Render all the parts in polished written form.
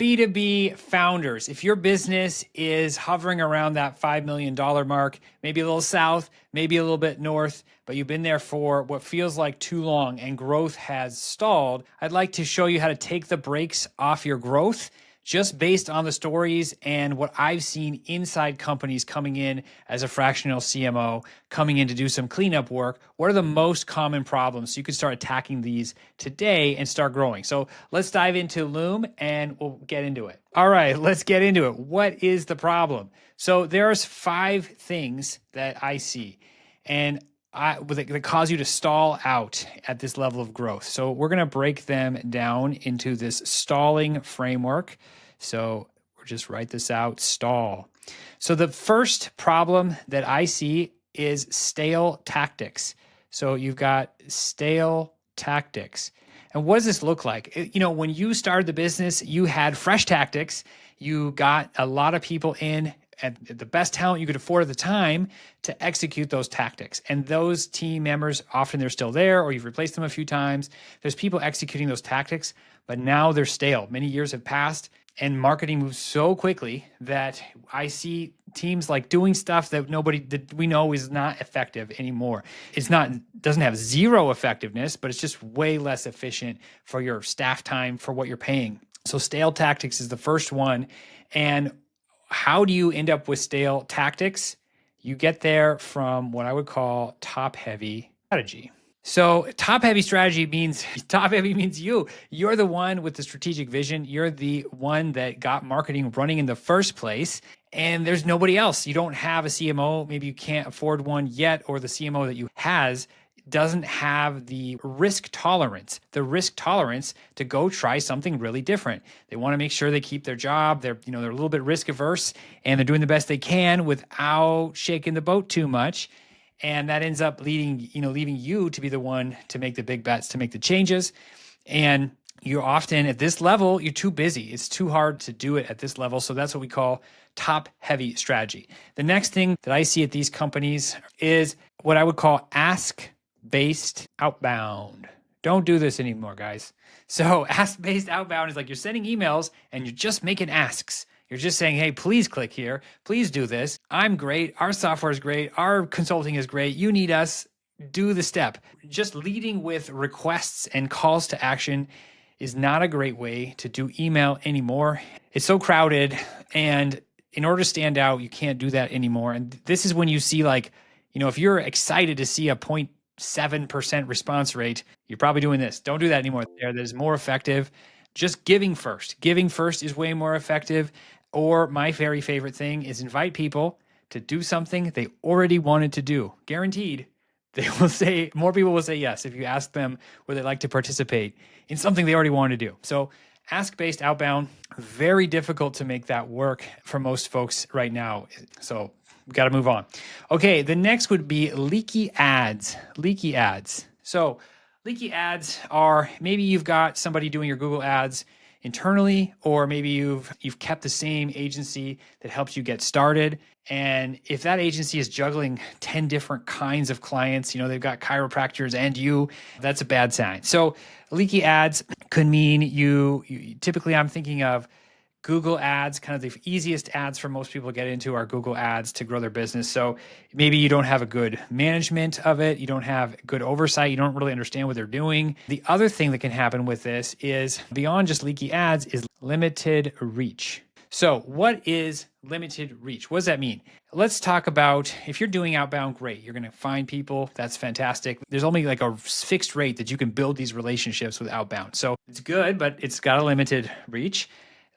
B2B founders, if your business is hovering around that $5 million mark, maybe a little south, maybe a little bit north, but you've been there for what feels like too long and growth has stalled, I'd like to show you how to take the brakes off your growth just based on the stories and what I've seen inside companies coming in as a fractional CMO, coming in to do some cleanup work. What are the most common problems? So you can start attacking these today and start growing. So let's dive into Loom and we'll get into it. All right, let's get into it. What is the problem? So there's 5 things that I see and that cause you to stall out at this level of growth. So we're going to break them down into this stalling framework. So we'll just write this out, stall. So the first problem that I see is stale tactics. So you've got stale tactics. And what does this look like? When you started the business, you had fresh tactics. You got a lot of people in at the best talent you could afford at the time to execute those tactics. And those team members, often they're still there or you've replaced them a few times. There's people executing those tactics, but now they're stale. Many years have passed and marketing moves so quickly that I see teams like doing stuff that we know is not effective anymore. Doesn't have zero effectiveness, but it's just way less efficient for your staff time, for what you're paying. So stale tactics is the first one. And how do you end up with stale tactics? You get there from what I would call top-heavy strategy. So top-heavy strategy means You're the one with the strategic vision. You're the one that got marketing running in the first place, and there's nobody else. You don't have a CMO. Maybe you can't afford one yet, or the CMO that you has doesn't have the risk tolerance to go try something really different. They want to make sure they keep their job. They're a little bit risk averse and they're doing the best they can without shaking the boat too much. And that ends up leaving you to be the one to make the big bets, to make the changes. And you're often at this level, you're too busy. It's too hard to do it at this level. So that's what we call top-heavy strategy. The next thing that I see at these companies is what I would call ask-based outbound. Don't do this anymore, guys. So ask-based outbound is like you're sending emails and you're just making asks. You're just saying, hey, please click here. Please do this. I'm great. Our software is great. Our consulting is great. You need us. Do the step. Just leading with requests and calls to action is not a great way to do email anymore. It's so crowded. And in order to stand out, you can't do that anymore. And this is when you see if you're excited to see a 0.7% response rate, you're probably doing this. Don't do that anymore. That is more effective. Just giving first. Giving first is way more effective. Or my very favorite thing is invite people to do something they already wanted to do. Guaranteed, more people will say yes if you ask them would they like to participate in something they already want to do. So ask-based outbound, very difficult to make that work for most folks right now. So we've got to move on. Okay, the next would be leaky ads. Leaky ads. So leaky ads are maybe you've got somebody doing your Google ads internally, or maybe you've kept the same agency that helps you get started. And if that agency is juggling 10 different kinds of clients, they've got chiropractors and that's a bad sign. So leaky ads could mean you typically I'm thinking of Google ads, kind of the easiest ads for most people to get into are Google ads to grow their business. So maybe you don't have a good management of it. You don't have good oversight. You don't really understand what they're doing. The other thing that can happen with this is beyond just leaky ads is limited reach. So what is limited reach? What does that mean? Let's talk about if you're doing outbound, great. You're going to find people. That's fantastic. There's only like a fixed rate that you can build these relationships with outbound. So it's good, but it's got a limited reach.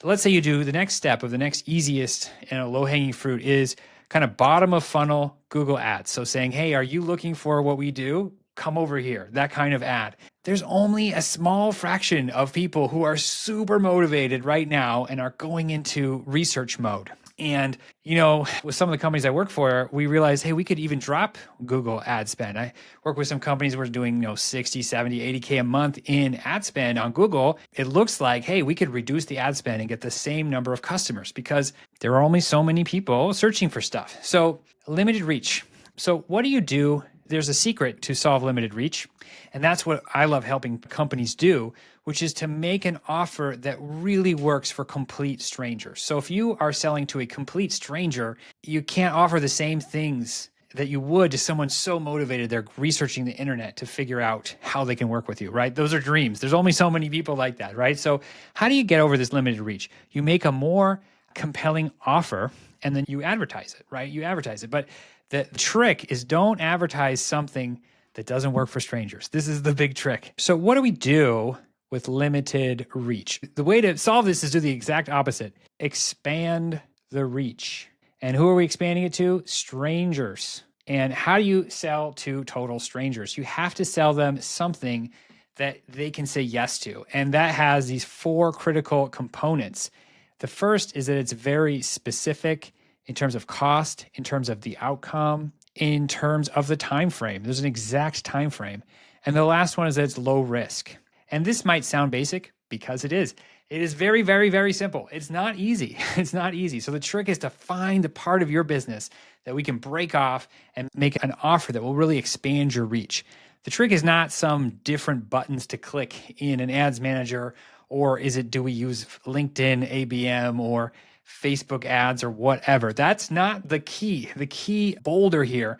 Let's say you do the next step of the next easiest low-hanging fruit is kind of bottom of funnel Google ads. So saying, hey, are you looking for what we do? Come over here, that kind of ad. There's only a small fraction of people who are super motivated right now and are going into research mode. And, with some of the companies I work for, we realized, hey, we could even drop Google ad spend. I work with some companies who are doing, 60, 70, 80K a month in ad spend on Google. It looks like, hey, we could reduce the ad spend and get the same number of customers because there are only so many people searching for stuff. So limited reach. So what do you do? There's a secret to solve limited reach. And that's what I love helping companies do. which is to make an offer that really works for complete strangers. So if you are selling to a complete stranger, you can't offer the same things that you would to someone so motivated they're researching the internet to figure out how they can work with you, right? Those are dreams. There's only so many people like that, right? So how do you get over this limited reach? You make a more compelling offer and then you advertise it, right? You advertise it. But the trick is don't advertise something that doesn't work for strangers. This is the big trick. So what do we do with limited reach? The way to solve this is do the exact opposite. Expand the reach. And who are we expanding it to? Strangers. And how do you sell to total strangers? You have to sell them something that they can say yes to. And that has these 4 critical components. The first is that it's very specific in terms of cost, in terms of the outcome, in terms of the time frame. There's an exact time frame. And the last one is that it's low risk. And this might sound basic because it is. It is very, very, very simple. It's not easy. It's not easy. So the trick is to find the part of your business that we can break off and make an offer that will really expand your reach. The trick is not some different buttons to click in an ads manager, or do we use LinkedIn ABM or Facebook ads or whatever. That's not the key. The key boulder here,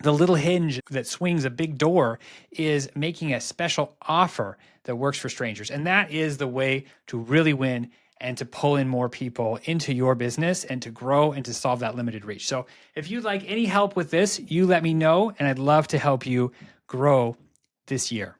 the little hinge that swings a big door, is making a special offer that works for strangers. And that is the way to really win and to pull in more people into your business and to grow and to solve that limited reach. So if you'd like any help with this, you let me know, and I'd love to help you grow this year.